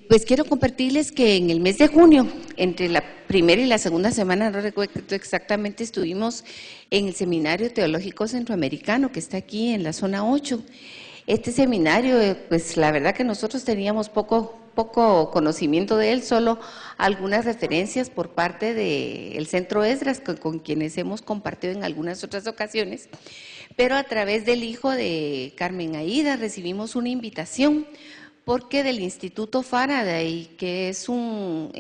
Pues quiero compartirles que en el mes de junio, entre la primera y la segunda semana, no recuerdo exactamente, estuvimos en el Seminario Teológico Centroamericano, que está aquí en la zona 8. Este seminario, pues la verdad que nosotros teníamos poco conocimiento de él, solo algunas referencias por parte del Centro Esdras, con quienes hemos compartido en algunas otras ocasiones, pero a través del hijo de Carmen Aida recibimos una invitación, porque del Instituto Faraday, que es un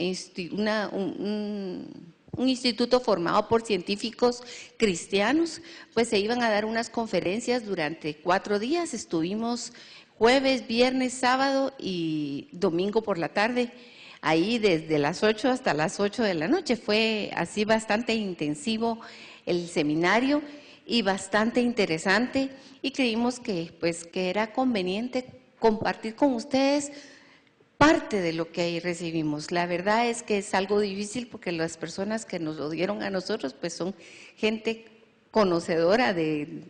instituto formado por científicos cristianos, pues se iban a dar unas conferencias durante 4 días. Estuvimos jueves, viernes, sábado y domingo por la tarde, ahí desde las 8 hasta las 8 de la noche. Fue así bastante intensivo el seminario y bastante interesante, y creímos que era conveniente compartir con ustedes parte de lo que ahí recibimos. La verdad es que es algo difícil porque las personas que nos lo dieron a nosotros pues son gente conocedora del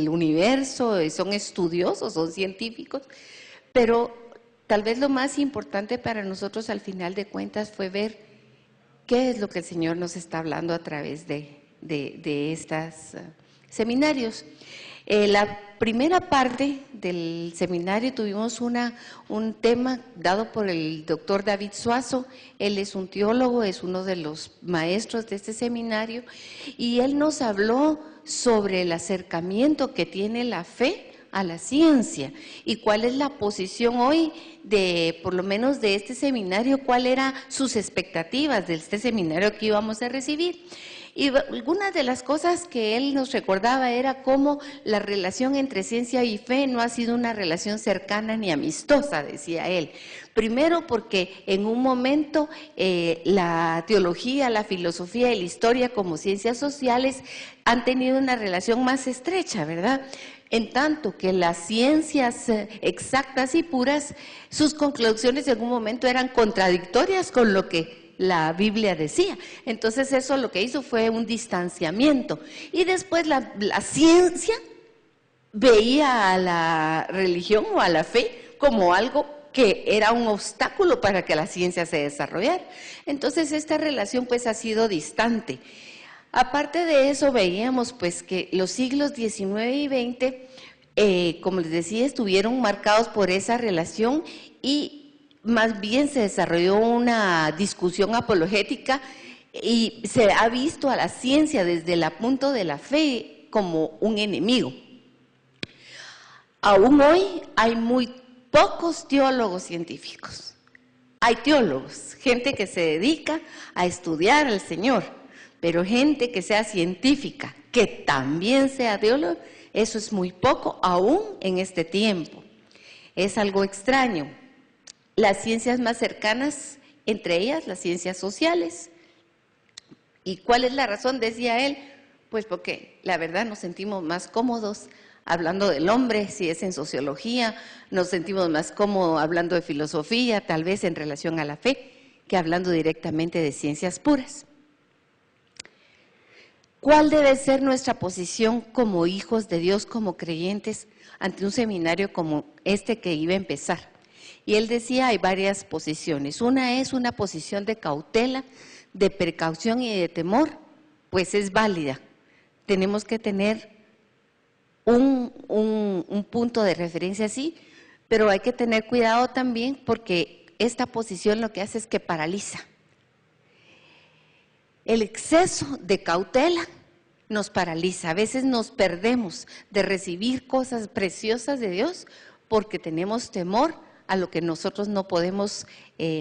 universo, son estudiosos, son científicos, pero tal vez lo más importante para nosotros al final de cuentas fue ver qué es lo que el Señor nos está hablando a través de estos seminarios. La primera parte del seminario tuvimos un tema dado por el doctor David Suazo. Él es un teólogo, es uno de los maestros de este seminario, y él nos habló sobre el acercamiento que tiene la fe a la ciencia y cuál es la posición hoy por lo menos de este seminario, cuáles eran sus expectativas de este seminario que íbamos a recibir. Y algunas de las cosas que él nos recordaba era cómo la relación entre ciencia y fe no ha sido una relación cercana ni amistosa, decía él. Primero porque en un momento la teología, la filosofía y la historia como ciencias sociales han tenido una relación más estrecha, ¿verdad? En tanto que las ciencias exactas y puras, sus conclusiones en un momento eran contradictorias con lo que la Biblia decía. Entonces eso lo que hizo fue un distanciamiento, y después la ciencia veía a la religión o a la fe como algo que era un obstáculo para que la ciencia se desarrollara. Entonces esta relación pues ha sido distante. Aparte de eso, veíamos pues que los siglos XIX y XX, como les decía, estuvieron marcados por esa relación, y más bien se desarrolló una discusión apologética y se ha visto a la ciencia desde el punto de la fe como un enemigo. Aún hoy hay muy pocos teólogos científicos. Hay teólogos, gente que se dedica a estudiar al Señor, pero gente que sea científica, que también sea teólogo, eso es muy poco aún en este tiempo. Es algo extraño. Las ciencias más cercanas, entre ellas las ciencias sociales. ¿Y cuál es la razón? Decía él, pues porque la verdad nos sentimos más cómodos hablando del hombre, si es en sociología, nos sentimos más cómodos hablando de filosofía, tal vez en relación a la fe, que hablando directamente de ciencias puras. ¿Cuál debe ser nuestra posición como hijos de Dios, como creyentes, ante un seminario como este que iba a empezar? Y él decía, hay varias posiciones. Una es una posición de cautela, de precaución y de temor, pues es válida. Tenemos que tener un punto de referencia así, pero hay que tener cuidado también porque esta posición lo que hace es que paraliza. El exceso de cautela nos paraliza. A veces nos perdemos de recibir cosas preciosas de Dios porque tenemos temor a lo que nosotros no podemos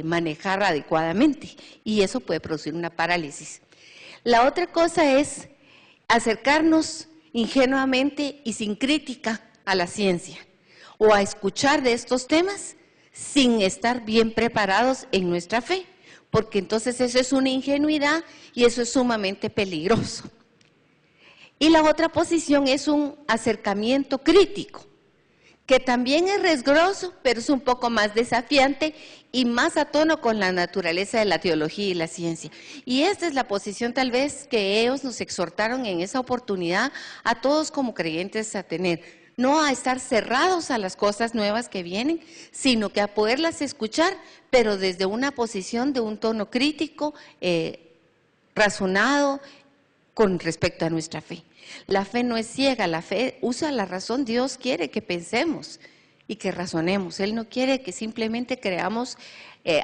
manejar adecuadamente, y eso puede producir una parálisis. La otra cosa es acercarnos ingenuamente y sin crítica a la ciencia, o a escuchar de estos temas sin estar bien preparados en nuestra fe, porque entonces eso es una ingenuidad y eso es sumamente peligroso. Y la otra posición es un acercamiento crítico, que también es riesgoso, pero es un poco más desafiante y más a tono con la naturaleza de la teología y la ciencia. Y esta es la posición tal vez que ellos nos exhortaron en esa oportunidad a todos como creyentes a tener. no a estar cerrados a las cosas nuevas que vienen, sino que a poderlas escuchar, pero desde una posición de un tono crítico, razonado con respecto a nuestra fe. La fe no es ciega, la fe usa la razón. Dios quiere que pensemos y que razonemos. Él no quiere que simplemente creamos.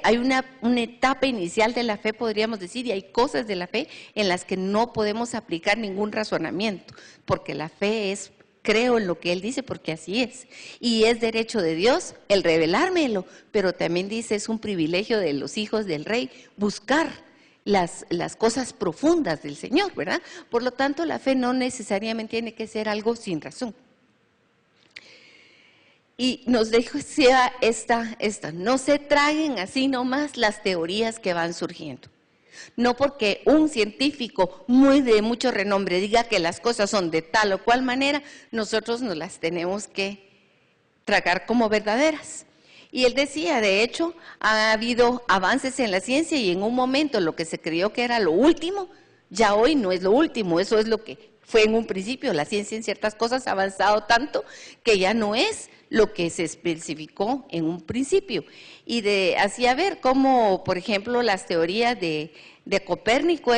Hay una etapa inicial de la fe, podríamos decir, y hay cosas de la fe en las que no podemos aplicar ningún razonamiento, porque la fe es: creo en lo que Él dice porque así es. Y es derecho de Dios el revelármelo, pero también dice, es un privilegio de los hijos del Rey buscar las cosas profundas del Señor, ¿verdad? Por lo tanto, la fe no necesariamente tiene que ser algo sin razón. Y nos decía esta, no se traguen así nomás las teorías que van surgiendo. No porque un científico de mucho renombre diga que las cosas son de tal o cual manera, nosotros nos las tenemos que tragar como verdaderas. Y él decía, de hecho, ha habido avances en la ciencia y en un momento lo que se creyó que era lo último, ya hoy no es lo último, eso es lo que fue en un principio. La ciencia en ciertas cosas ha avanzado tanto que ya no es lo que se especificó en un principio. Y hacía ver cómo, por ejemplo, las teorías de Copérnico,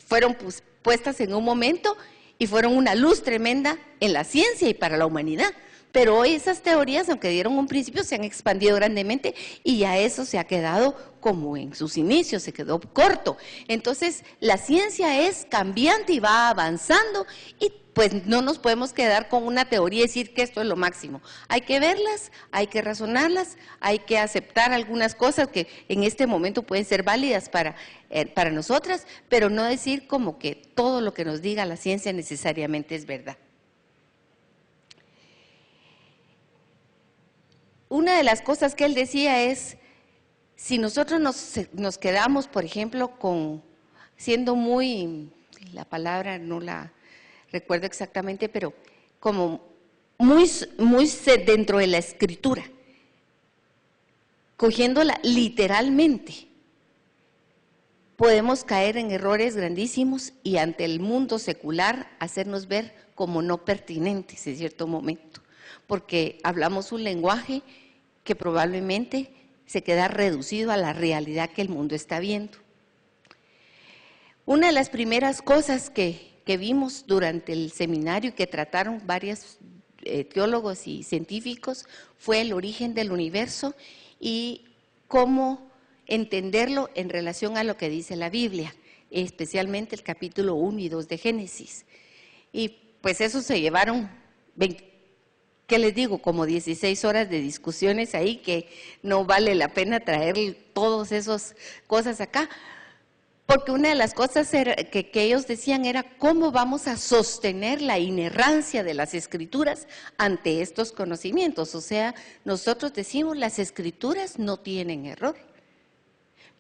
fueron puestas en un momento y fueron una luz tremenda en la ciencia y para la humanidad. Pero hoy esas teorías, aunque dieron un principio, se han expandido grandemente y ya eso se ha quedado como en sus inicios, se quedó corto. Entonces, la ciencia es cambiante y va avanzando y pues no nos podemos quedar con una teoría y decir que esto es lo máximo. Hay que verlas, hay que razonarlas, hay que aceptar algunas cosas que en este momento pueden ser válidas para nosotras, pero no decir como que todo lo que nos diga la ciencia necesariamente es verdad. Una de las cosas que él decía es, si nosotros nos quedamos, por ejemplo, siendo muy, la palabra no la recuerdo exactamente, pero como muy dentro de la escritura, cogiéndola literalmente, podemos caer en errores grandísimos y ante el mundo secular hacernos ver como no pertinentes en cierto momento, porque hablamos un lenguaje que probablemente se queda reducido a la realidad que el mundo está viendo. Una de las primeras cosas que vimos durante el seminario y que trataron varios teólogos y científicos fue el origen del universo y cómo entenderlo en relación a lo que dice la Biblia, especialmente el capítulo 1 y 2 de Génesis. Y pues eso se llevaron 20, ¿qué les digo? Como 16 horas de discusiones ahí, que no vale la pena traer todas esas cosas acá, porque una de las cosas que ellos decían era cómo vamos a sostener la inerrancia de las escrituras ante estos conocimientos. O sea, nosotros decimos las escrituras no tienen error,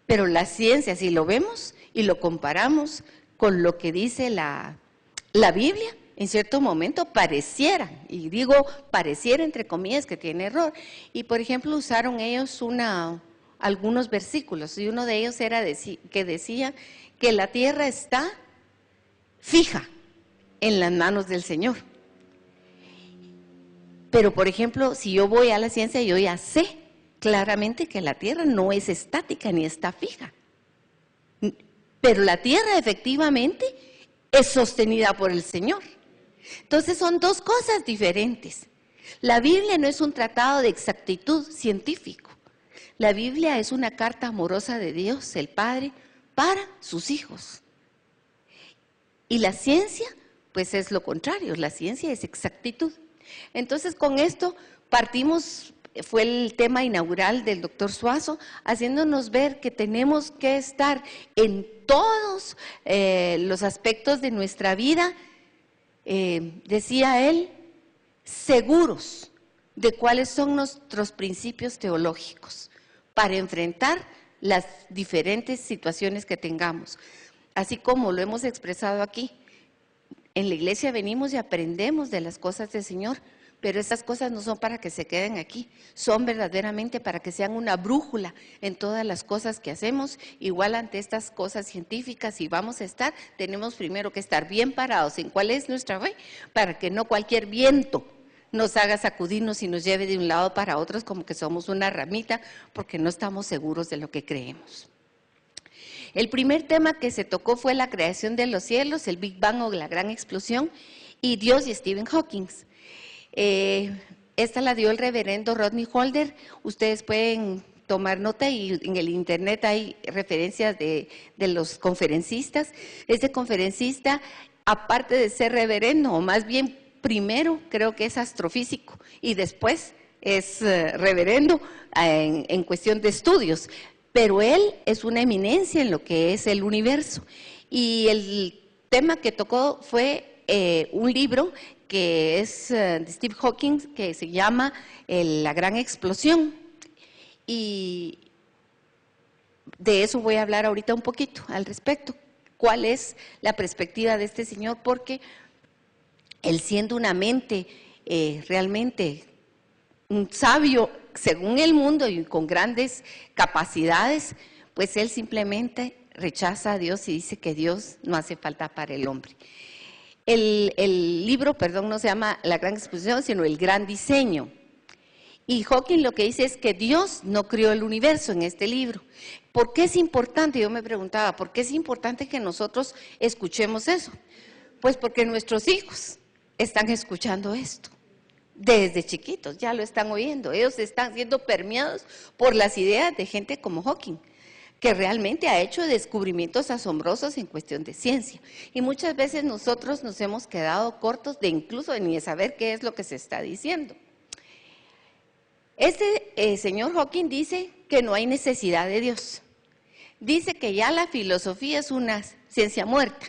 pero la ciencia, si lo vemos y lo comparamos con lo que dice la Biblia, en cierto momento pareciera, y digo pareciera entre comillas, que tiene error. Y por ejemplo usaron ellos algunos versículos, y uno de ellos era que decía que la tierra está fija en las manos del Señor. Pero por ejemplo, si yo voy a la ciencia, yo ya sé claramente que la tierra no es estática ni está fija. Pero la tierra efectivamente es sostenida por el Señor. Entonces son dos cosas diferentes. La Biblia no es un tratado de exactitud científico. La Biblia es una carta amorosa de Dios, el Padre, para sus hijos. Y la ciencia, pues es lo contrario, la ciencia es exactitud. Entonces con esto partimos, fue el tema inaugural del doctor Suazo, haciéndonos ver que tenemos que estar en todos los aspectos de nuestra vida, decía él, seguros de cuáles son nuestros principios teológicos para enfrentar las diferentes situaciones que tengamos. Así como lo hemos expresado aquí, en la iglesia venimos y aprendemos de las cosas del Señor, pero esas cosas no son para que se queden aquí, son verdaderamente para que sean una brújula en todas las cosas que hacemos. Igual ante estas cosas científicas, si vamos a tenemos primero que estar bien parados en cuál es nuestra fe, para que no cualquier viento nos haga sacudirnos y nos lleve de un lado para otro como que somos una ramita, porque no estamos seguros de lo que creemos. El primer tema que se tocó fue la creación de los cielos, el Big Bang o la gran explosión, y Dios y Stephen Hawking. Esta la dio el reverendo Rodney Holder. Ustedes pueden tomar nota y en el internet hay referencias de los conferencistas. Este conferencista, aparte de ser reverendo, o más bien primero creo que es astrofísico y después es reverendo en cuestión de estudios, pero él es una eminencia en lo que es el universo. Y el tema que tocó fue un libro que es de Steve Hawking, que se llama La Gran Explosión. Y de eso voy a hablar ahorita un poquito al respecto. ¿Cuál es la perspectiva de este señor? Porque él, siendo una mente realmente un sabio según el mundo y con grandes capacidades, pues él simplemente rechaza a Dios y dice que Dios no hace falta para el hombre. El libro, perdón, no se llama La Gran Exposición, sino El Gran Diseño. Y Hawking lo que dice es que Dios no creó el universo en este libro. ¿Por qué es importante? Yo me preguntaba, ¿por qué es importante que nosotros escuchemos eso? Pues porque nuestros hijos están escuchando esto. Desde chiquitos ya lo están oyendo. Ellos están siendo permeados por las ideas de gente como Hawking, que realmente ha hecho descubrimientos asombrosos en cuestión de ciencia. Y muchas veces nosotros nos hemos quedado cortos de incluso ni de saber qué es lo que se está diciendo. Este señor Hawking dice que no hay necesidad de Dios. Dice que ya la filosofía es una ciencia muerta.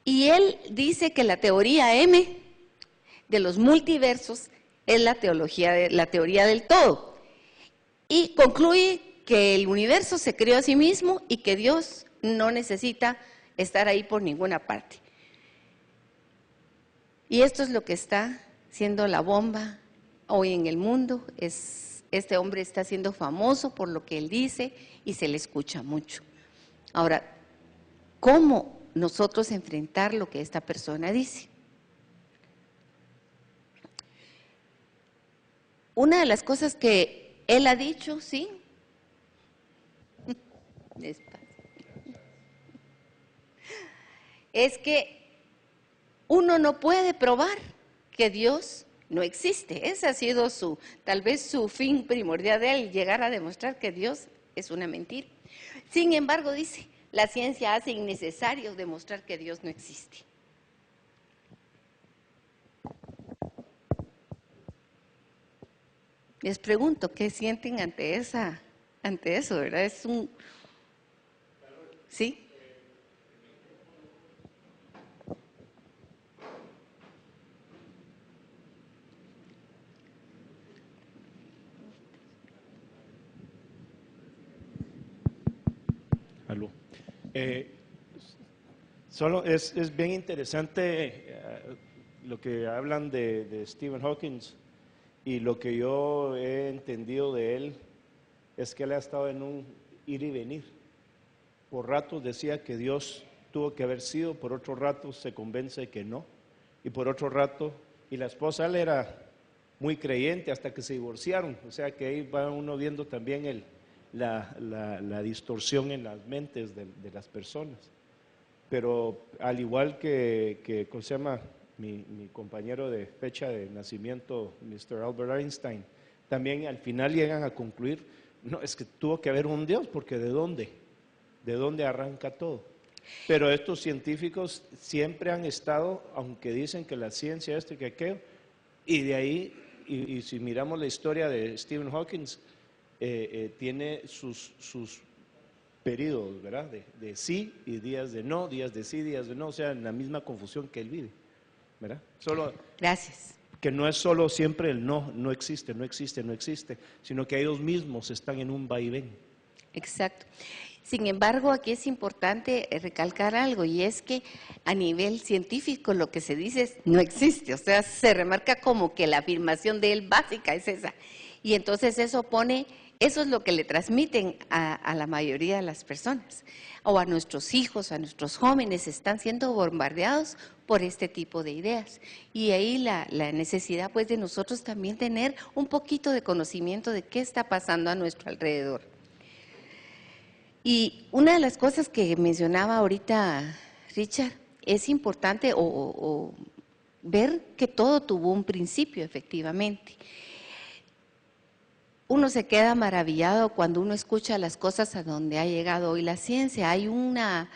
Y él dice que la teoría M de los multiversos es la teoría del todo. Y concluye que el universo se creó a sí mismo y que Dios no necesita estar ahí por ninguna parte. Y esto es lo que está siendo la bomba hoy en el mundo. Este hombre está siendo famoso por lo que él dice y se le escucha mucho. Ahora, ¿cómo nosotros enfrentar lo que esta persona dice? Una de las cosas que él ha dicho, ¿sí? Es que uno no puede probar que Dios no existe. Ese ha sido tal vez su fin primordial de él, llegar a demostrar que Dios es una mentira. Sin embargo, dice, la ciencia hace innecesario demostrar que Dios no existe. Les pregunto, ¿qué sienten ante eso, verdad? Es un... ¿Sí? Aló. Solo es bien interesante lo que hablan de Stephen Hawking, y lo que yo he entendido de él es que él ha estado en un ir y venir. Por ratos decía que Dios tuvo que haber sido, por otro rato se convence que no, y por otro rato, y la esposa, él era muy creyente hasta que se divorciaron, o sea que ahí va uno viendo también la distorsión en las mentes de las personas. Pero al igual que ¿cómo se llama? Mi compañero de fecha de nacimiento, Mr. Albert Einstein, también al final llegan a concluir, no, es que tuvo que haber un Dios, porque ¿de dónde? ¿De dónde arranca todo? Pero estos científicos siempre han estado, aunque dicen que la ciencia esto y que aquello, y de ahí, y si miramos la historia de Stephen Hawking, tiene sus periodos, ¿verdad? De sí y días de no, días de sí, días de no, o sea, en la misma confusión que él vive, ¿verdad? Gracias. Que no es solo siempre el no existe, no existe, no existe, sino que ellos mismos están en un vaivén. Exacto. Sin embargo, aquí es importante recalcar algo, y es que a nivel científico lo que se dice es no existe, o sea, se remarca como que la afirmación de él básica es esa. Y entonces eso pone Eso es lo que le transmiten a la mayoría de las personas, o a nuestros hijos, a nuestros jóvenes, están siendo bombardeados por este tipo de ideas. Y ahí la necesidad pues de nosotros también tener un poquito de conocimiento de qué está pasando a nuestro alrededor. Y una de las cosas que mencionaba ahorita Richard, es importante o ver que todo tuvo un principio, efectivamente. Uno se queda maravillado cuando uno escucha las cosas a donde ha llegado hoy la ciencia. Hay una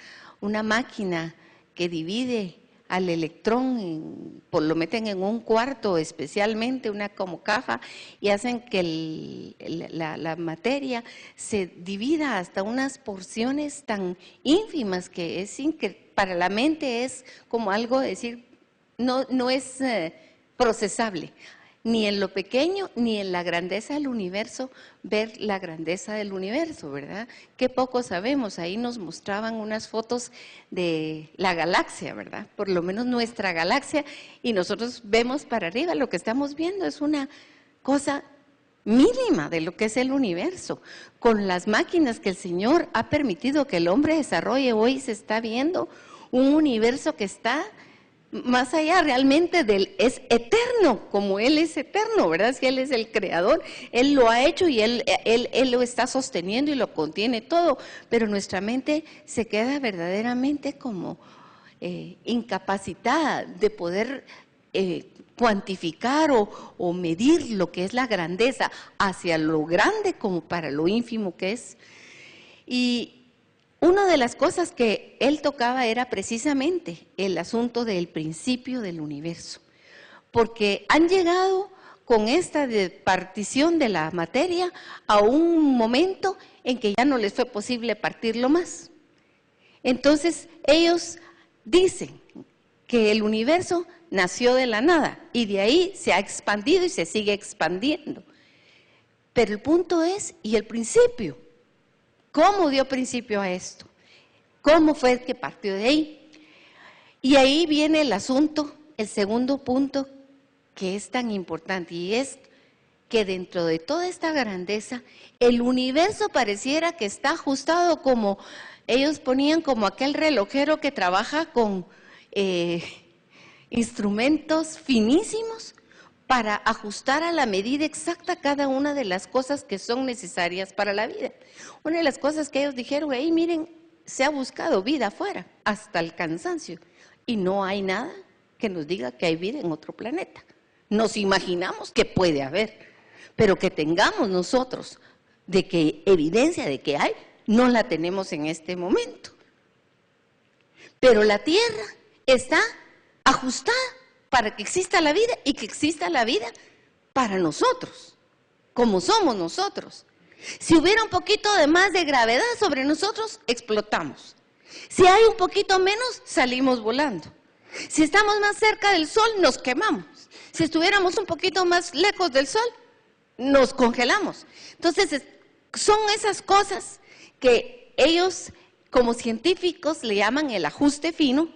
máquina que divide al electrón, lo meten en un cuarto especialmente, una como caja, y hacen que la materia se divida hasta unas porciones tan ínfimas que para la mente es como algo, decir, no es procesable. Ni en lo pequeño, ni en la grandeza del universo, ver la grandeza del universo, ¿verdad? Qué poco sabemos, ahí nos mostraban unas fotos de la galaxia, ¿verdad? Por lo menos nuestra galaxia, y nosotros vemos para arriba, lo que estamos viendo es una cosa mínima de lo que es el universo. Con las máquinas que el Señor ha permitido que el hombre desarrolle, hoy se está viendo un universo que está más allá realmente es eterno, como Él es eterno, ¿verdad? Si Él es el creador, Él lo ha hecho y Él lo está sosteniendo y lo contiene todo, pero nuestra mente se queda verdaderamente como incapacitada de poder cuantificar o medir lo que es la grandeza hacia lo grande como para lo ínfimo que es. Y una de las cosas que él tocaba era precisamente el asunto del principio del universo, porque han llegado con esta partición de la materia a un momento en que ya no les fue posible partirlo más. Entonces ellos dicen que el universo nació de la nada y de ahí se ha expandido y se sigue expandiendo. Pero el punto es, ¿y el principio? ¿Cómo dio principio a esto? ¿Cómo fue que partió de ahí? Y ahí viene el asunto, el segundo punto que es tan importante, y es que dentro de toda esta grandeza, el universo pareciera que está ajustado como, ellos ponían como aquel relojero que trabaja con instrumentos finísimos para ajustar a la medida exacta cada una de las cosas que son necesarias para la vida. Una de las cosas que ellos dijeron, hey, miren, se ha buscado vida afuera, hasta el cansancio, y no hay nada que nos diga que hay vida en otro planeta. Nos imaginamos que puede haber, pero que tengamos nosotros de que evidencia de que hay, no la tenemos en este momento. Pero la Tierra está ajustada para que exista la vida y que exista la vida para nosotros, como somos nosotros. Si hubiera un poquito de más de gravedad sobre nosotros, explotamos. Si hay un poquito menos, salimos volando. Si estamos más cerca del sol, nos quemamos. Si estuviéramos un poquito más lejos del sol, nos congelamos. Entonces, son esas cosas que ellos, como científicos, le llaman el ajuste fino.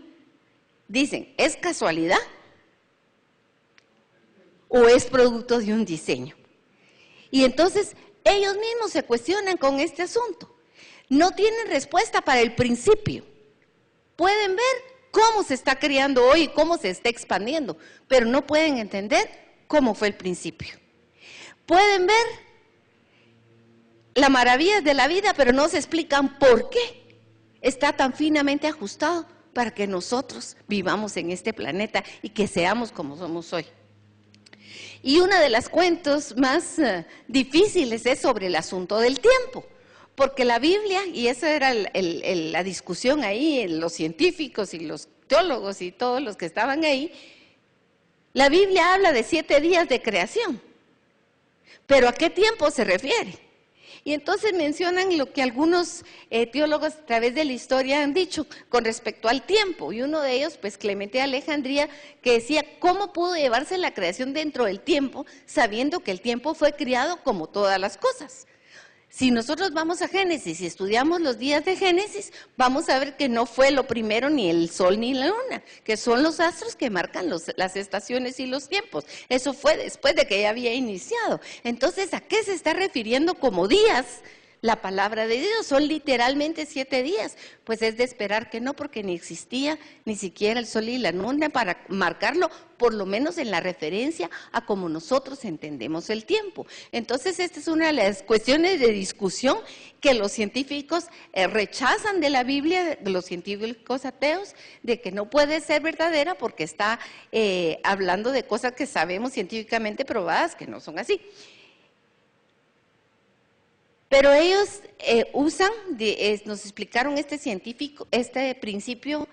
Dicen, ¿es casualidad o es producto de un diseño? Y entonces ellos mismos se cuestionan con este asunto. No tienen respuesta para el principio. Pueden ver cómo se está creando hoy y cómo se está expandiendo, pero no pueden entender cómo fue el principio. Pueden ver las maravillas de la vida, pero no se explican por qué está tan finamente ajustado para que nosotros vivamos en este planeta y que seamos como somos hoy. Y una de las cuentos más difíciles es sobre el asunto del tiempo, porque la Biblia, y esa era la discusión ahí, los científicos y los teólogos y todos los que estaban ahí, la Biblia habla de 7 días de creación, pero ¿a qué tiempo se refiere? Y entonces mencionan lo que algunos teólogos a través de la historia han dicho con respecto al tiempo. Y uno de ellos, pues Clemente de Alejandría, que decía, ¿cómo pudo llevarse la creación dentro del tiempo, sabiendo que el tiempo fue creado como todas las cosas? Si nosotros vamos a Génesis y estudiamos los días de Génesis, vamos a ver que no fue lo primero ni el sol ni la luna, que son los astros que marcan las estaciones y los tiempos. Eso fue después de que ya había iniciado. Entonces, ¿a qué se está refiriendo como días? La palabra de Dios, son literalmente 7 días, pues es de esperar que no, porque ni existía ni siquiera el sol y la luna para marcarlo, por lo menos en la referencia a como nosotros entendemos el tiempo. Entonces, esta es una de las cuestiones de discusión que los científicos rechazan de la Biblia, los científicos ateos, de que no puede ser verdadera porque está hablando de cosas que sabemos científicamente probadas que no son así. Pero ellos nos explicaron este principio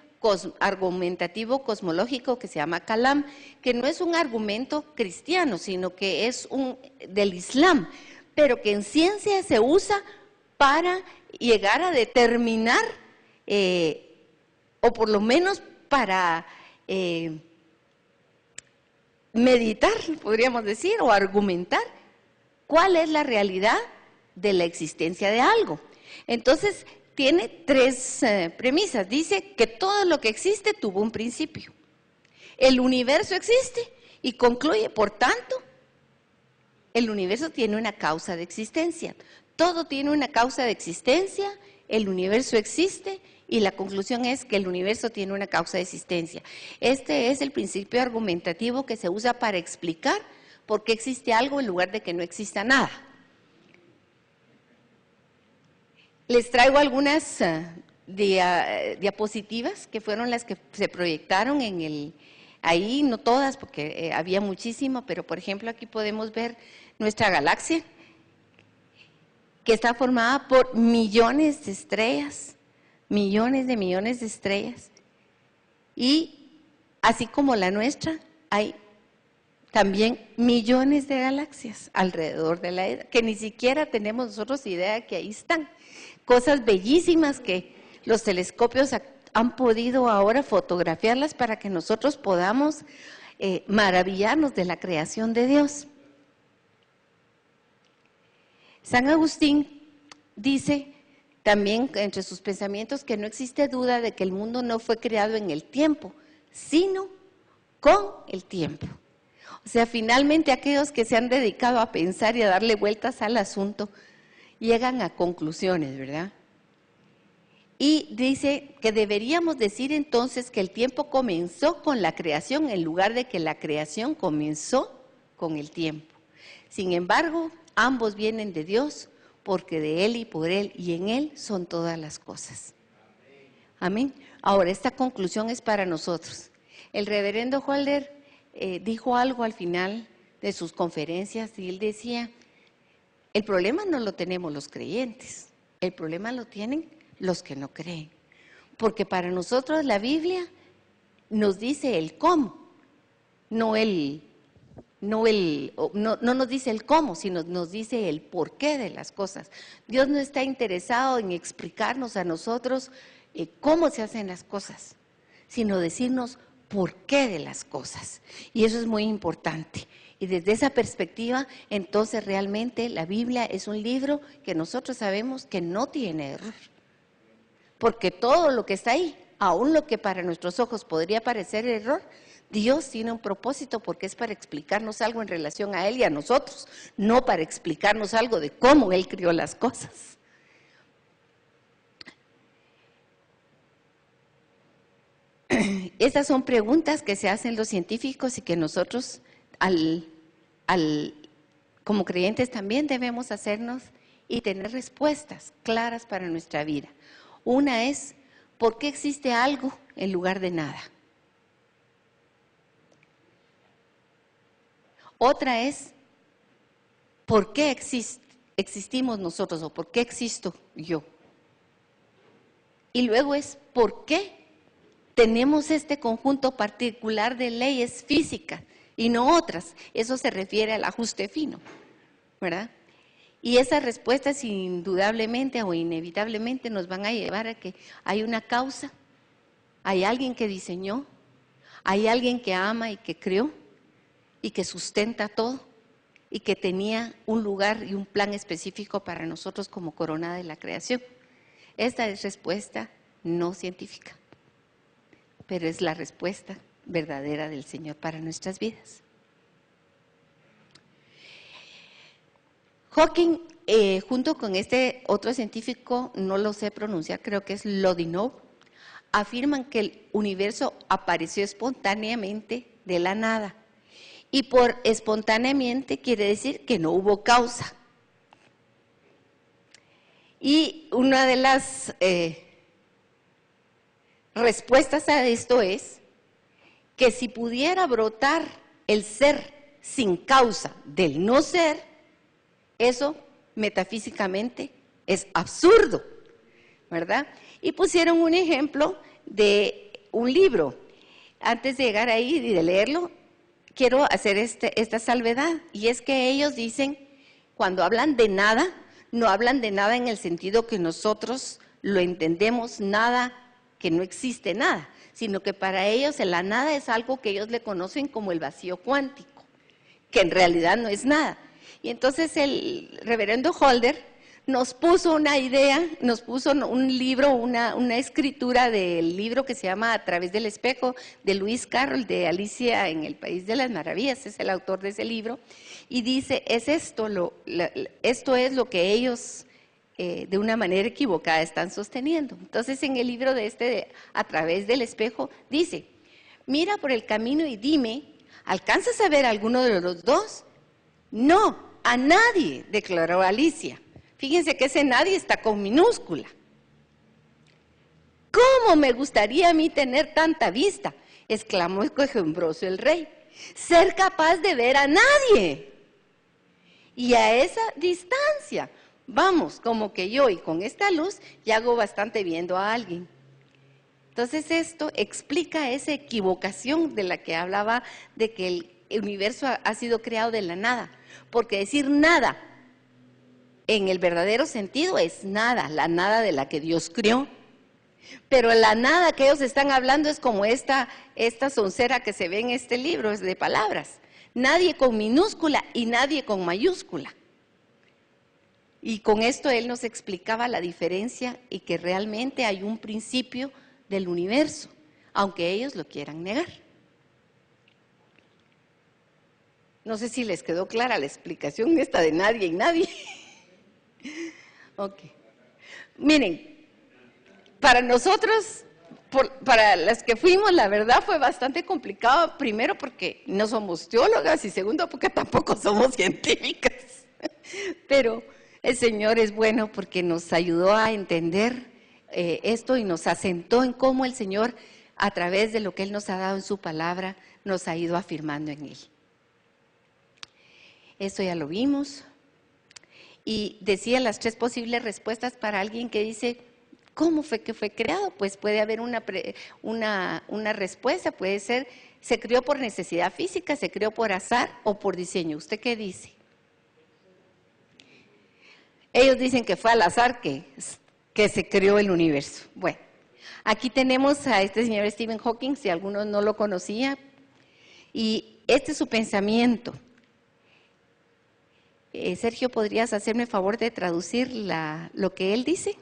argumentativo cosmológico que se llama Kalam, que no es un argumento cristiano, sino que es del Islam, pero que en ciencia se usa para llegar a determinar, o por lo menos para meditar, podríamos decir, o argumentar cuál es la realidad de la existencia de algo. Entonces, tiene 3 premisas. Dice que todo lo que existe tuvo un principio. El universo existe y concluye, por tanto, el universo tiene una causa de existencia. Todo tiene una causa de existencia, el universo existe y la conclusión es que el universo tiene una causa de existencia. Este es el principio argumentativo que se usa para explicar por qué existe algo en lugar de que no exista nada. Les traigo algunas diapositivas que fueron las que se proyectaron ahí, no todas porque había muchísimo, pero por ejemplo aquí podemos ver nuestra galaxia, que está formada por millones de estrellas, millones de estrellas, y así como la nuestra, hay también millones de galaxias alrededor de la que ni siquiera tenemos nosotros idea de que ahí están. Cosas bellísimas que los telescopios han podido ahora fotografiarlas para que nosotros podamos maravillarnos de la creación de Dios. San Agustín dice también entre sus pensamientos que no existe duda de que el mundo no fue creado en el tiempo, sino con el tiempo. O sea, finalmente aquellos que se han dedicado a pensar y a darle vueltas al asunto llegan a conclusiones, ¿verdad? Y dice que deberíamos decir entonces que el tiempo comenzó con la creación en lugar de que la creación comenzó con el tiempo. Sin embargo, ambos vienen de Dios, porque de Él y por Él y en Él son todas las cosas. Amén. Ahora, esta conclusión es para nosotros. El reverendo Holder dijo algo al final de sus conferencias y él decía, el problema no lo tenemos los creyentes, el problema lo tienen los que no creen. Porque para nosotros la Biblia nos dice el cómo, no nos dice el cómo, sino nos dice el porqué de las cosas. Dios no está interesado en explicarnos a nosotros cómo se hacen las cosas, sino decirnos por qué de las cosas. Y eso es muy importante. Y desde esa perspectiva, entonces realmente la Biblia es un libro que nosotros sabemos que no tiene error. Porque todo lo que está ahí, aún lo que para nuestros ojos podría parecer error, Dios tiene un propósito porque es para explicarnos algo en relación a Él y a nosotros, no para explicarnos algo de cómo Él crió las cosas. Estas son preguntas que se hacen los científicos y que nosotros como creyentes también debemos hacernos y tener respuestas claras para nuestra vida. Una es, ¿por qué existe algo en lugar de nada? Otra es, ¿por qué existimos nosotros o por qué existo yo? Y luego es, ¿por qué tenemos este conjunto particular de leyes físicas y no otras? Eso se refiere al ajuste fino, ¿verdad? Y esas respuestas indudablemente o inevitablemente nos van a llevar a que hay una causa, hay alguien que diseñó, hay alguien que ama y que creó y que sustenta todo. y que tenía un lugar y un plan específico para nosotros como corona de la creación. Esta es respuesta no científica, pero es la respuesta verdadera del Señor para nuestras vidas. Hawking, junto con este otro científico, no lo sé pronunciar, creo que es Lodinov, afirman que el universo apareció espontáneamente de la nada. Y por espontáneamente quiere decir que no hubo causa. Y una de las respuestas a esto es que si pudiera brotar el ser sin causa del no ser, eso metafísicamente es absurdo, ¿verdad? Y pusieron un ejemplo de un libro. Antes de llegar ahí y de leerlo, quiero hacer esta salvedad, y es que ellos dicen, cuando hablan de nada, no hablan de nada en el sentido que nosotros lo entendemos, nada, que no existe nada, sino que para ellos la nada es algo que ellos le conocen como el vacío cuántico, que en realidad no es nada. Y entonces el reverendo Holder nos puso una idea, nos puso un libro, una escritura del libro que se llama A través del espejo, de Lewis Carroll, de Alicia en el País de las Maravillas, es el autor de ese libro, y dice, esto es lo que ellos de una manera equivocada están sosteniendo. Entonces en el libro de A través del espejo, dice, mira por el camino y dime, ¿alcanzas a ver a alguno de los dos? No, a nadie, declaró Alicia. Fíjense que ese nadie está con minúscula. ¿Cómo me gustaría a mí tener tanta vista?, exclamó quejumbroso el rey. Ser capaz de ver a nadie. Y a esa distancia, vamos, como que yo y con esta luz ya hago bastante viendo a alguien. Entonces esto explica esa equivocación de la que hablaba, de que el universo ha sido creado de la nada. Porque decir nada en el verdadero sentido es nada, la nada de la que Dios creó. Pero la nada que ellos están hablando es como esta soncera que se ve en este libro, es de palabras. Nadie con minúscula y nadie con mayúscula. Y con esto él nos explicaba la diferencia y que realmente hay un principio del universo, aunque ellos lo quieran negar. No sé si les quedó clara la explicación esta de nadie y nadie. Ok. Miren, para nosotros, para las que fuimos, la verdad fue bastante complicado, primero porque no somos teólogas y segundo porque tampoco somos científicas. Pero el Señor es bueno porque nos ayudó a entender esto y nos asentó en cómo el Señor, a través de lo que Él nos ha dado en su palabra, nos ha ido afirmando en Él. Esto ya lo vimos. Y decía las 3 posibles respuestas para alguien que dice, ¿cómo fue que fue creado? Pues puede haber una respuesta, puede ser, se creó por necesidad física, se creó por azar o por diseño. ¿Usted qué dice? Ellos dicen que fue al azar que se creó el universo. Bueno, aquí tenemos a este señor Stephen Hawking, si algunos no lo conocía, y este es su pensamiento. Sergio, ¿podrías hacerme el favor de traducir lo que él dice?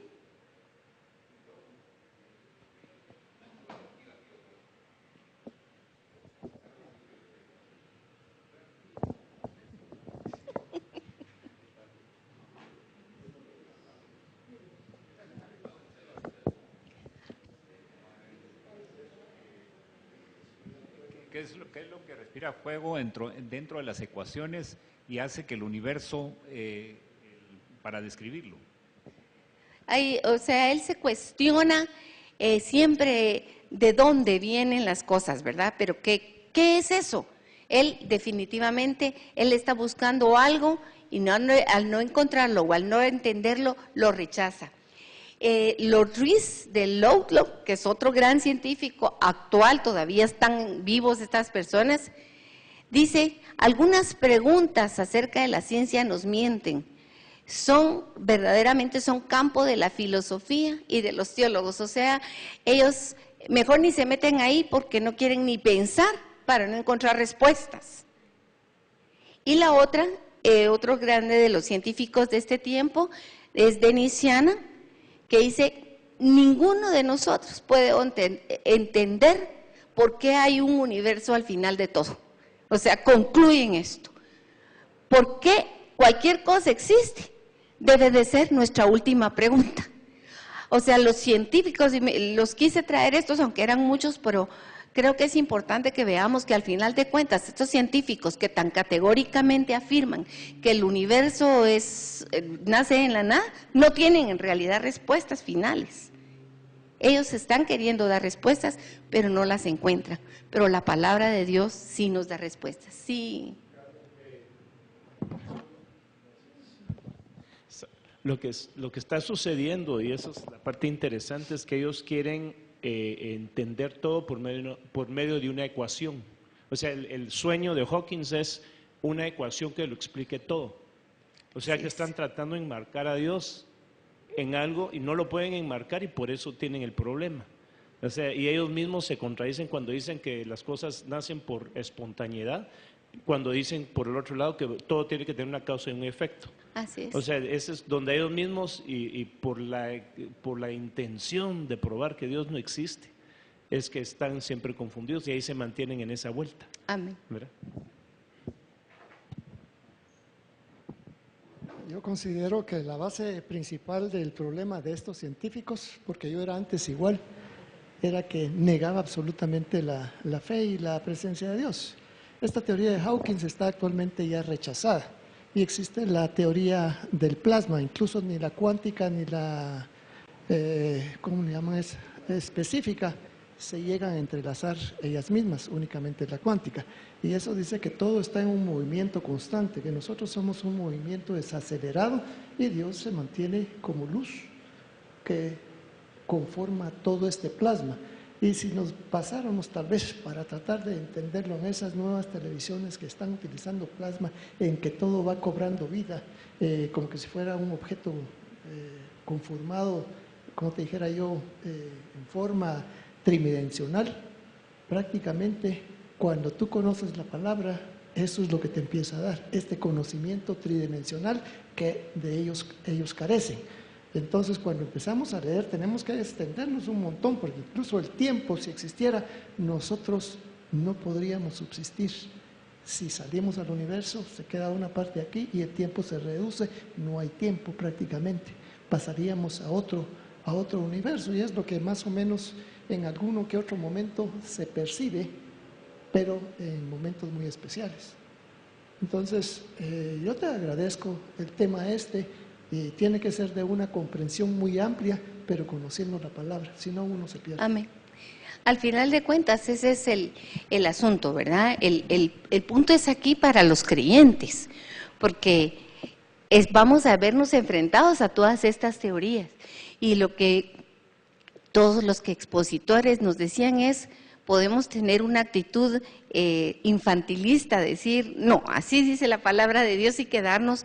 ¿Qué es lo que respira fuego dentro de las ecuaciones y hace que el universo, para describirlo? O sea, él se cuestiona siempre de dónde vienen las cosas, ¿verdad? Pero ¿qué es eso? Él definitivamente, él está buscando algo y al no encontrarlo o al no entenderlo, lo rechaza. Lord Rees de Ludlow, que es otro gran científico actual, todavía están vivos estas personas, dice, algunas preguntas acerca de la ciencia nos mienten, verdaderamente son campo de la filosofía y de los teólogos, o sea, ellos mejor ni se meten ahí porque no quieren ni pensar para no encontrar respuestas. Y la otra otro grande de los científicos de este tiempo es Denis Shannon, que dice, ninguno de nosotros puede entender por qué hay un universo al final de todo. O sea, concluyen esto. ¿Por qué cualquier cosa existe? Debe de ser nuestra última pregunta. O sea, los científicos, y los quise traer estos, aunque eran muchos, pero creo que es importante que veamos que al final de cuentas, estos científicos que tan categóricamente afirman que el universo nace en la nada, no tienen en realidad respuestas finales. Ellos están queriendo dar respuestas, pero no las encuentran. Pero la palabra de Dios sí nos da respuestas. Sí. Lo que está sucediendo, y esa es la parte interesante, es que ellos quieren entender todo por medio de una ecuación. O sea, el sueño de Hawkins es una ecuación que lo explique todo. O sea, que están tratando de enmarcar a Dios en algo y no lo pueden enmarcar, y por eso tienen el problema. O sea, y ellos mismos se contradicen cuando dicen que las cosas nacen por espontaneidad, cuando dicen por el otro lado que todo tiene que tener una causa y un efecto. Así es. O sea, ese es donde ellos mismos, y por la intención de probar que Dios no existe, es que están siempre confundidos y ahí se mantienen en esa vuelta. Amén. ¿Verdad? Yo considero que la base principal del problema de estos científicos, porque yo era antes igual, era que negaba absolutamente la fe y la presencia de Dios. Esta teoría de Hawkins está actualmente ya rechazada y existe la teoría del plasma, incluso ni la cuántica ni la, ¿cómo le llaman? Específica, se llegan a entrelazar ellas mismas, únicamente la cuántica. Y eso dice que todo está en un movimiento constante, que nosotros somos un movimiento desacelerado y Dios se mantiene como luz que conforma todo este plasma. Y si nos pasáramos tal vez para tratar de entenderlo en esas nuevas televisiones que están utilizando plasma, en que todo va cobrando vida, como que si fuera un objeto conformado, como te dijera yo, en forma tridimensional, prácticamente cuando tú conoces la palabra, eso es lo que te empieza a dar, este conocimiento tridimensional que de ellos carecen. Entonces, cuando empezamos a leer, tenemos que extendernos un montón, porque incluso el tiempo, si existiera, nosotros no podríamos subsistir. Si salimos al universo, se queda una parte aquí y el tiempo se reduce, no hay tiempo prácticamente. Pasaríamos a otro universo, y es lo que más o menos en alguno que otro momento se percibe, pero en momentos muy especiales. Entonces, yo te agradezco el tema y tiene que ser de una comprensión muy amplia, pero conociendo la palabra, si no uno se pierde. Amén. Al final de cuentas, ese es el asunto, ¿verdad? El punto es aquí para los creyentes, porque vamos a vernos enfrentados a todas estas teorías. Y lo que todos los que expositores nos decían es, podemos tener una actitud infantilista, decir, no, así dice la palabra de Dios, y quedarnos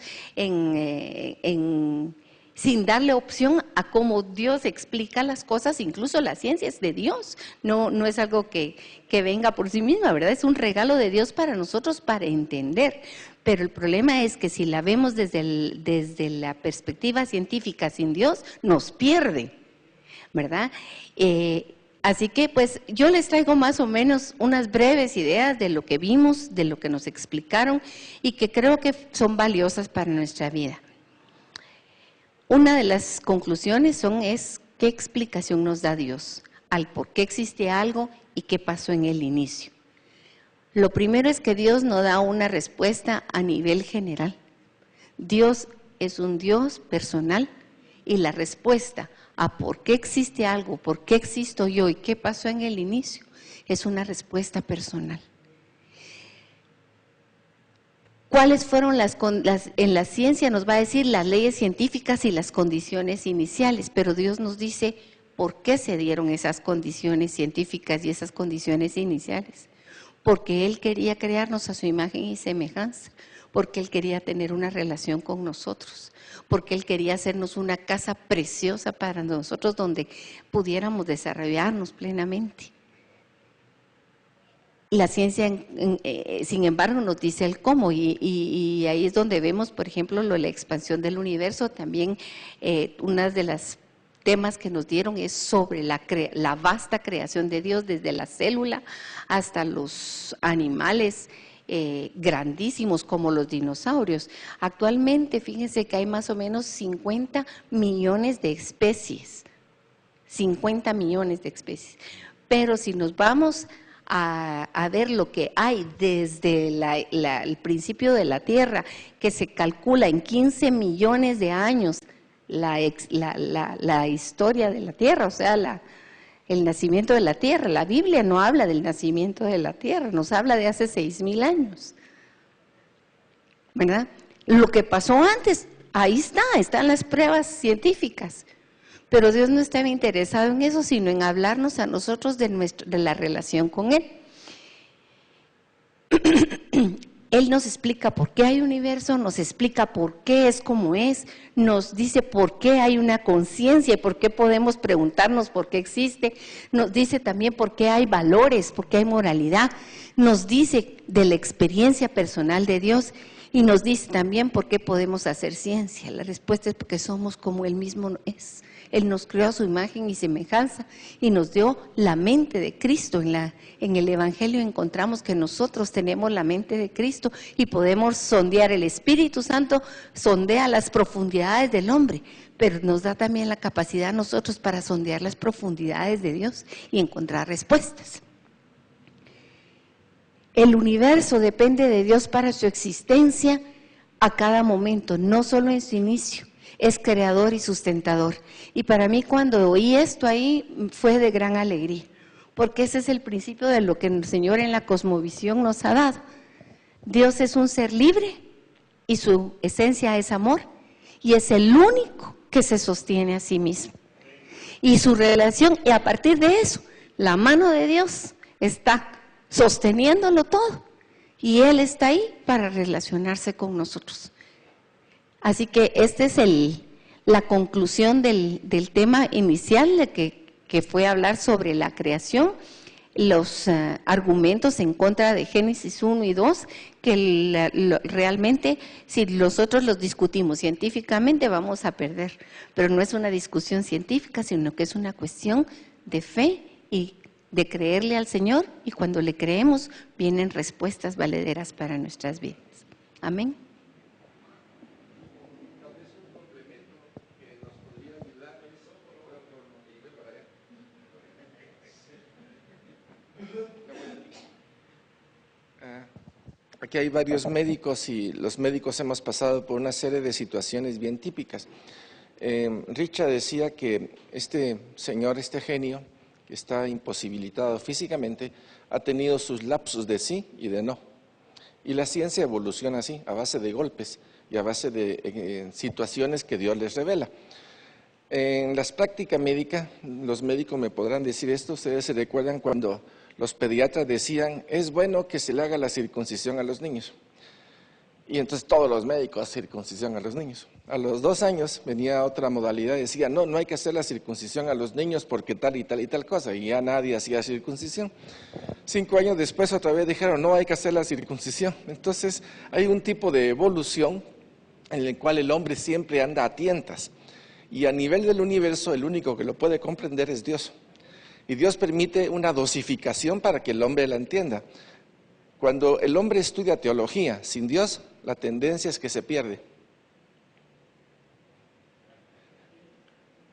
sin darle opción a cómo Dios explica las cosas. Incluso la ciencia es de Dios, no es algo que venga por sí misma, ¿verdad? Es un regalo de Dios para nosotros para entender. Pero el problema es que si la vemos desde la perspectiva científica sin Dios, nos pierde, ¿verdad? Así que pues yo les traigo más o menos unas breves ideas de lo que vimos, de lo que nos explicaron y que creo que son valiosas para nuestra vida. Una de las conclusiones es qué explicación nos da Dios al por qué existe algo y qué pasó en el inicio. Lo primero es que Dios no da una respuesta a nivel general. Dios es un Dios personal y la respuesta a por qué existe algo, por qué existo yo y qué pasó en el inicio, es una respuesta personal. ¿Cuáles fueron en la ciencia nos va a decir las leyes científicas y las condiciones iniciales? Pero Dios nos dice por qué se dieron esas condiciones científicas y esas condiciones iniciales. Porque Él quería crearnos a su imagen y semejanza, porque Él quería tener una relación con nosotros, porque Él quería hacernos una casa preciosa para nosotros donde pudiéramos desarrollarnos plenamente. La ciencia, sin embargo, nos dice el cómo, y ahí es donde vemos, por ejemplo, la expansión del universo. También una de las temas que nos dieron es sobre la vasta creación de Dios, desde la célula hasta los animales grandísimos como los dinosaurios. Actualmente, fíjense que hay más o menos 50 millones de especies, 50 millones de especies. Pero si nos vamos a ver lo que hay desde el principio de la Tierra, que se calcula en 15 millones de años la historia de la Tierra, o sea, el nacimiento de la Tierra. La Biblia no habla del nacimiento de la Tierra, nos habla de hace 6,000 años, ¿verdad? Lo que pasó antes, ahí están las pruebas científicas. Pero Dios no estaba interesado en eso, sino en hablarnos a nosotros de la relación con Él. Él nos explica por qué hay universo, nos explica por qué es como es, nos dice por qué hay una conciencia y por qué podemos preguntarnos por qué existe, nos dice también por qué hay valores, por qué hay moralidad, nos dice de la experiencia personal de Dios y nos dice también por qué podemos hacer ciencia. La respuesta es porque somos como Él mismo es. Él nos creó a su imagen y semejanza y nos dio la mente de Cristo. En el Evangelio encontramos que nosotros tenemos la mente de Cristo y podemos sondear. El Espíritu Santo sondea las profundidades del hombre, pero nos da también la capacidad a nosotros para sondear las profundidades de Dios y encontrar respuestas. El universo depende de Dios para su existencia a cada momento, no solo en su inicio. Es creador y sustentador. Y para mí cuando oí esto ahí fue de gran alegría, porque ese es el principio de lo que el Señor en la cosmovisión nos ha dado. Dios es un ser libre y su esencia es amor, y es el único que se sostiene a sí mismo. Y su relación, y a partir de eso, la mano de Dios está sosteniéndolo todo, y Él está ahí para relacionarse con nosotros. Así que esta es la conclusión del tema inicial que fue hablar sobre la creación, los argumentos en contra de Génesis 1 y 2, que realmente si nosotros los discutimos científicamente vamos a perder, pero no es una discusión científica, sino que es una cuestión de fe y de creerle al Señor, y cuando le creemos vienen respuestas valederas para nuestras vidas. Amén. Aquí hay varios médicos y los médicos hemos pasado por una serie de situaciones bien típicas. Richard decía que este señor, este genio, que está imposibilitado físicamente, ha tenido sus lapsus de sí y de no. Y la ciencia evoluciona así, a base de golpes y a base de situaciones que Dios les revela. En las prácticas médicas, los médicos me podrán decir esto, ustedes se recuerdan cuando los pediatras decían, es bueno que se le haga la circuncisión a los niños. Y entonces todos los médicos circuncisión a los niños. A los 2 años venía otra modalidad, decía, no hay que hacer la circuncisión a los niños porque tal y tal y tal cosa, y ya nadie hacía circuncisión. 5 años después otra vez dijeron, no hay que hacer la circuncisión. Entonces hay un tipo de evolución en el cual el hombre siempre anda a tientas. Y a nivel del universo, el único que lo puede comprender es Dios. Y Dios permite una dosificación para que el hombre la entienda. Cuando el hombre estudia teología sin Dios, la tendencia es que se pierde.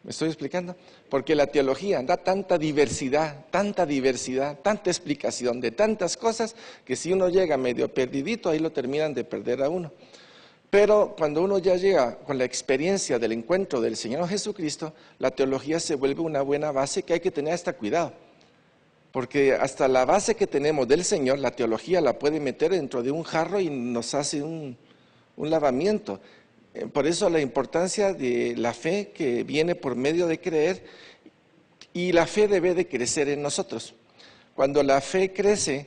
¿Me estoy explicando? Porque la teología da tanta diversidad, tanta explicación de tantas cosas, que si uno llega medio perdidito, ahí lo terminan de perder a uno. Pero cuando uno ya llega con la experiencia del encuentro del Señor Jesucristo, la teología se vuelve una buena base que hay que tener hasta cuidado. Porque hasta la base que tenemos del Señor, la teología la puede meter dentro de un jarro y nos hace un lavamiento. Por eso la importancia de la fe que viene por medio de creer, y la fe debe de crecer en nosotros. Cuando la fe crece,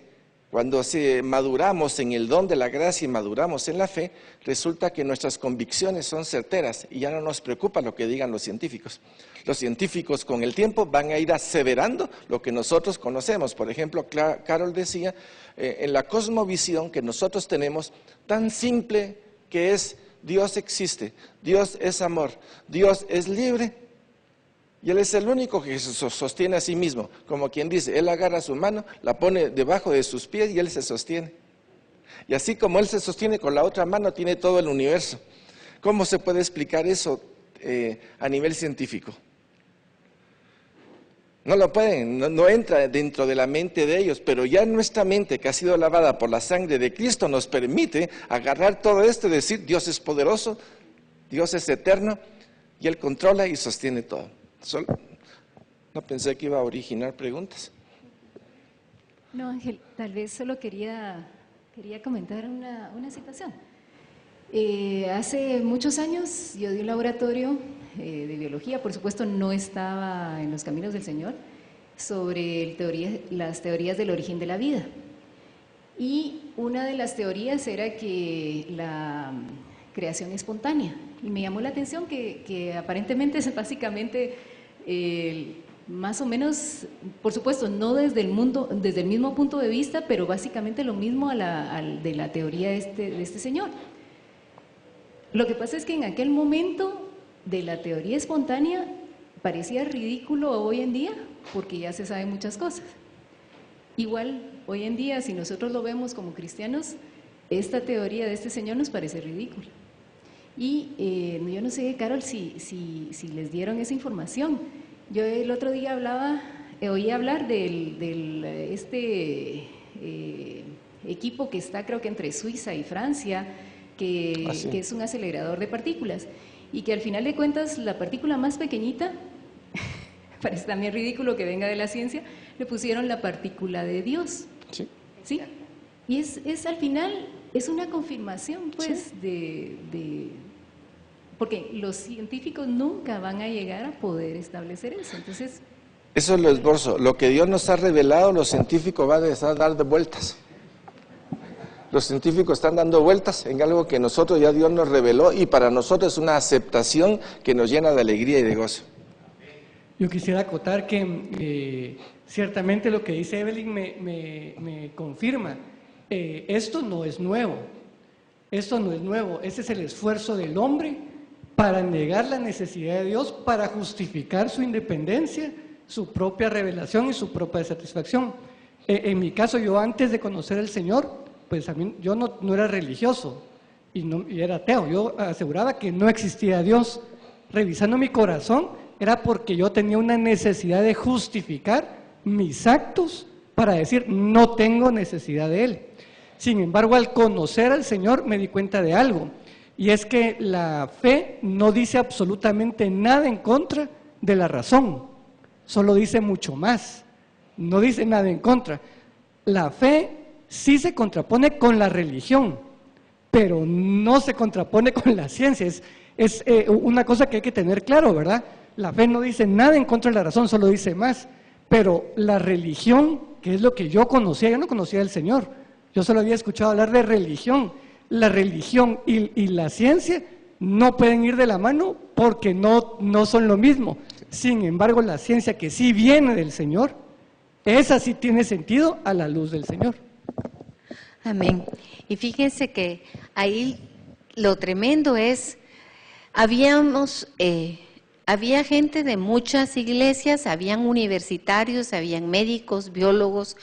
Cuando maduramos en el don de la gracia y maduramos en la fe, resulta que nuestras convicciones son certeras y ya no nos preocupa lo que digan los científicos. Los científicos con el tiempo van a ir aseverando lo que nosotros conocemos. Por ejemplo, Carol decía, en la cosmovisión que nosotros tenemos, tan simple que es: Dios existe, Dios es amor, Dios es libre. Y Él es el único que se sostiene a sí mismo, como quien dice, Él agarra su mano, la pone debajo de sus pies y Él se sostiene. Y así como Él se sostiene con la otra mano, tiene todo el universo. ¿Cómo se puede explicar eso a nivel científico? No lo pueden, no entra dentro de la mente de ellos, pero ya nuestra mente, que ha sido lavada por la sangre de Cristo, nos permite agarrar todo esto y decir, Dios es poderoso, Dios es eterno, y Él controla y sostiene todo. No pensé que iba a originar preguntas. No, Ángel, tal vez solo quería comentar una situación. Hace muchos años yo di un laboratorio de biología, por supuesto no estaba en los caminos del Señor, sobre las teorías del origen de la vida. Y una de las teorías era que la creación espontánea. Y me llamó la atención que aparentemente es básicamente más o menos, por supuesto, no desde el mismo punto de vista, pero básicamente lo mismo de la teoría de este señor. Lo que pasa es que en aquel momento de la teoría espontánea parecía ridículo hoy en día, porque ya se saben muchas cosas. Igual, hoy en día, si nosotros lo vemos como cristianos, esta teoría de este señor nos parece ridícula. Y yo no sé, Carol, si les dieron esa información. Yo el otro día oí hablar del equipo que está, creo que entre Suiza y Francia, que es un acelerador de partículas, y que al final de cuentas la partícula más pequeñita, parece también ridículo que venga de la ciencia, le pusieron la partícula de Dios. Sí. ¿Sí? Y es al final, es una confirmación, pues, sí, porque los científicos nunca van a llegar a poder establecer eso. Entonces, eso es lo esbozo. Lo que Dios nos ha revelado, los científicos van a dar de vueltas. Los científicos están dando vueltas en algo que nosotros ya Dios nos reveló, y para nosotros es una aceptación que nos llena de alegría y de gozo. Yo quisiera acotar que ciertamente lo que dice Evelyn me confirma. Esto no es nuevo. Esto no es nuevo. Ese es el esfuerzo del hombre para negar la necesidad de Dios, para justificar su independencia, su propia revelación y su propia satisfacción. En mi caso, yo antes de conocer al Señor, pues a mí, yo no era religioso y era ateo. Yo aseguraba que no existía Dios. Revisando mi corazón, era porque yo tenía una necesidad de justificar mis actos para decir, no tengo necesidad de Él. Sin embargo, al conocer al Señor me di cuenta de algo, y es que la fe no dice absolutamente nada en contra de la razón, solo dice mucho más, no dice nada en contra. La fe sí se contrapone con la religión, pero no se contrapone con la ciencia. Es una cosa que hay que tener claro, ¿verdad? La fe no dice nada en contra de la razón, solo dice más. Pero la religión, que es lo que yo no conocía del Señor, yo solo había escuchado hablar de religión. La religión y la ciencia no pueden ir de la mano porque no son lo mismo. Sin embargo, la ciencia, que sí viene del Señor, esa sí tiene sentido a la luz del Señor. Amén. Y fíjense que ahí lo tremendo es, había gente de muchas iglesias, habían universitarios, habían médicos, biólogos,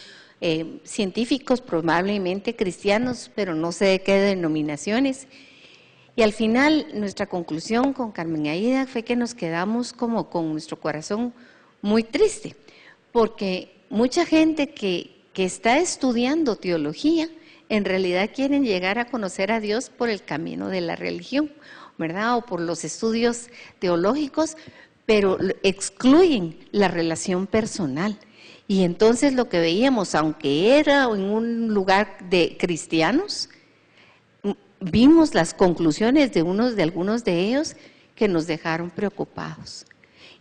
científicos, probablemente cristianos, pero no sé de qué denominaciones. Y al final, nuestra conclusión con Carmen Aida fue que nos quedamos como con nuestro corazón muy triste, porque mucha gente que está estudiando teología, en realidad quieren llegar a conocer a Dios por el camino de la religión, ¿verdad? O por los estudios teológicos, pero excluyen la relación personal. Y entonces lo que veíamos, aunque era en un lugar de cristianos, vimos las conclusiones de algunos de ellos que nos dejaron preocupados.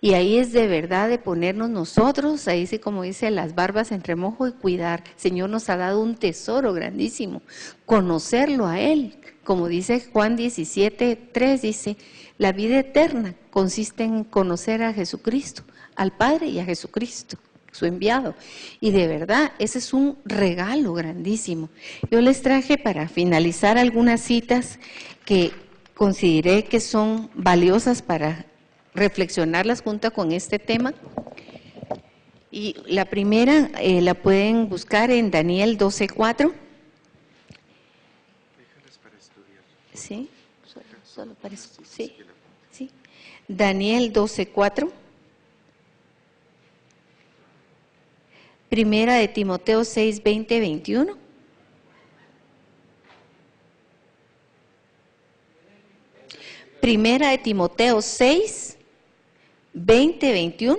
Y ahí es de verdad de ponernos nosotros, ahí sí como dice, las barbas en remojo y cuidar. El Señor nos ha dado un tesoro grandísimo, conocerlo a Él. Como dice Juan 17:3, dice, la vida eterna consiste en conocer a Jesucristo, al Padre y a Jesucristo, su enviado. Y de verdad, ese es un regalo grandísimo. Yo les traje para finalizar algunas citas que consideré que son valiosas para reflexionarlas junto con este tema. Y la primera la pueden buscar en Daniel 12:4. ¿Sí? Solo para sí, sí. Daniel 12:4. Primera de Timoteo 6:20-21. Primera de Timoteo 6:20-21.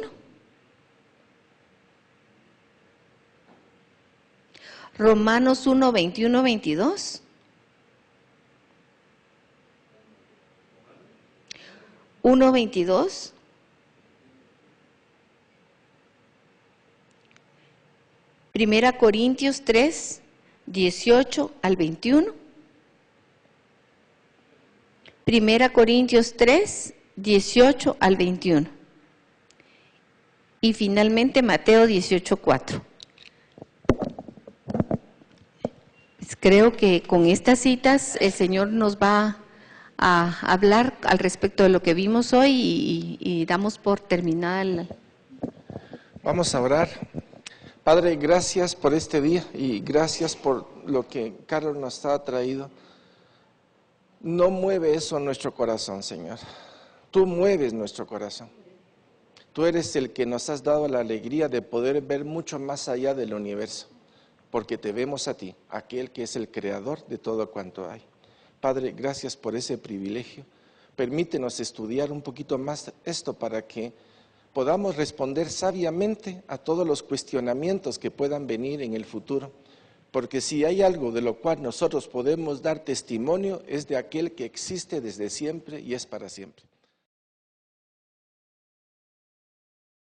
Romanos 1:21-22. (1:22). Primera Corintios 3:18-21. Primera Corintios 3:18-21. Y finalmente Mateo 18:4. Creo que con estas citas el Señor nos va a hablar al respecto de lo que vimos hoy y damos por terminada Vamos a orar. Padre, gracias por este día y gracias por lo que Carlos nos ha traído. No mueve eso en nuestro corazón, Señor. Tú mueves nuestro corazón. Tú eres el que nos has dado la alegría de poder ver mucho más allá del universo, porque te vemos a ti, aquel que es el creador de todo cuanto hay. Padre, gracias por ese privilegio. Permítenos estudiar un poquito más esto para que podamos responder sabiamente a todos los cuestionamientos que puedan venir en el futuro. Porque si hay algo de lo cual nosotros podemos dar testimonio, es de aquel que existe desde siempre y es para siempre.